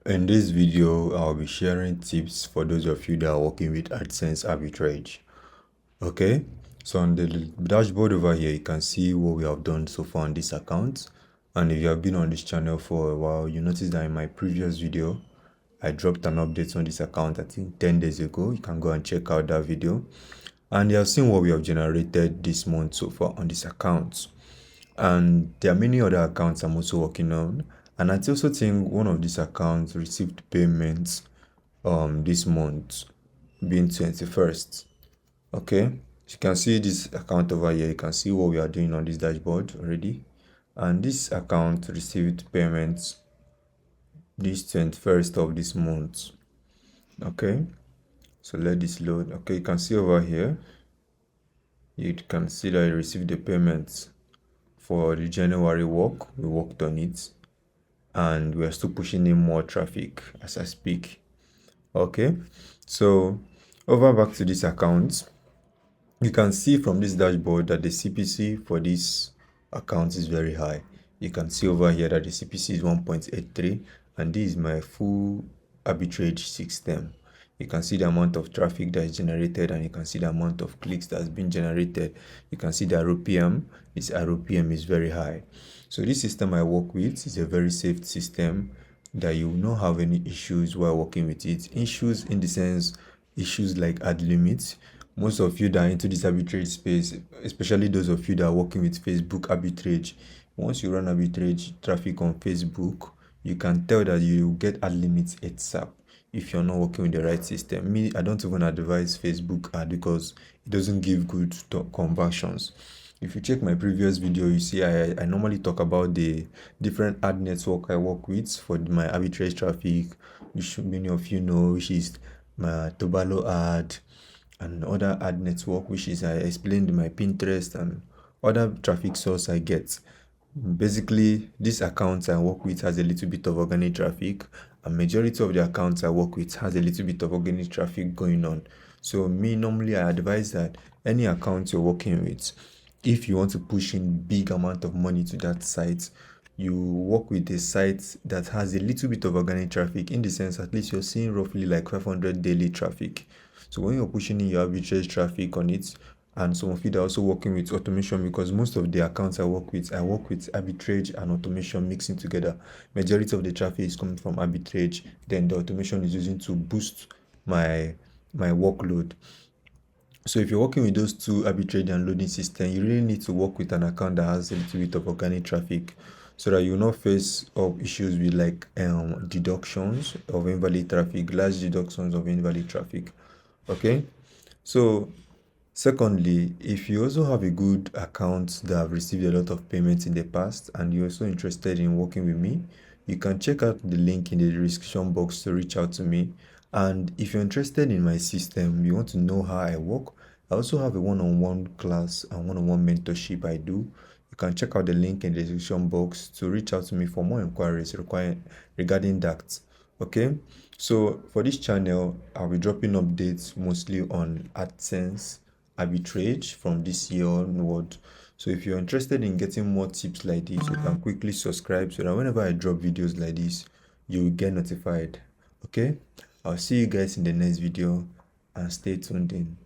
In this video, I'll be sharing tips for those of you that are working with AdSense Arbitrage. Okay, so on the dashboard over here, you can see what we have done so far on this account. And if you have been on this channel for a while, you notice that in my previous video, I dropped an update on this account, I think 10 days ago. You can go and check out that video. And you have seen what we have generated this month so far on this account. And there are many other accounts I'm also working on, and I also think one of these accounts received payments this month, being 21st. Okay, you can see this account over here. You can see what we are doing on this dashboard already, and this account received payments this 21st of this month. Okay, so let this load. Okay, you can see over here, you can see that I received the payments for the January work. We worked on it, and we are still pushing in more traffic as I speak. Okay, so over back to this account, you can see from this dashboard that the CPC for this account is very high. You can see over here that the CPC is 1.83, and this is my full arbitrage system. You can see the amount of traffic that is generated, and you can see the amount of clicks that has been generated. You can see the ROPM. This ROPM is very high. So this system I work with is a very safe system that you will not have any issues while working with it. Issues in the sense, issues like ad limits. Most of you that are into this arbitrage space, especially those of you that are working with Facebook arbitrage, once you run arbitrage traffic on Facebook, you can tell that you get ad limits ASAP if you're not working with the right system. Me, I don't even advise Facebook ad because it doesn't give good conversions. If you check my previous video, you see I normally talk about the different ad network I work with for my arbitrage traffic, which many of you know, which is my Tobalo ad and other ad network, which is I explained my Pinterest and other traffic source I get. Basically, this account I work with has a little bit of organic traffic, and majority of the accounts I work with has a little bit of organic traffic going on. So me, normally I advise that any account you're working with, if you want to push in big amount of money to that site, you work with a site that has a little bit of organic traffic, in the sense at least you're seeing roughly like 500 daily traffic. So when you're pushing in your arbitrage traffic on it, and some of you are also working with automation, because most of the accounts I work with arbitrage and automation mixing together. Majority of the traffic is coming from arbitrage, then the automation is using to boost my workload. So if you're working with those two, arbitrage and loading system, you really need to work with an account that has a little bit of organic traffic, so that you will not face up issues with like deductions of invalid traffic, large deductions of invalid traffic. Okay, so secondly, if you also have a good account that have received a lot of payments in the past and you're also interested in working with me, you can check out the link in the description box to reach out to me. And if you're interested in my system, you want to know how I work, I also have a one-on-one class and one-on-one mentorship I do. You can check out the link in the description box to reach out to me for more inquiries regarding that. Okay, so for this channel, I'll be dropping updates mostly on AdSense arbitrage from this year onward. So if you're interested in getting more tips like this, you can quickly subscribe so that whenever I drop videos like this, you will get notified. Okay, I'll see you guys in the next video, and stay tuned in.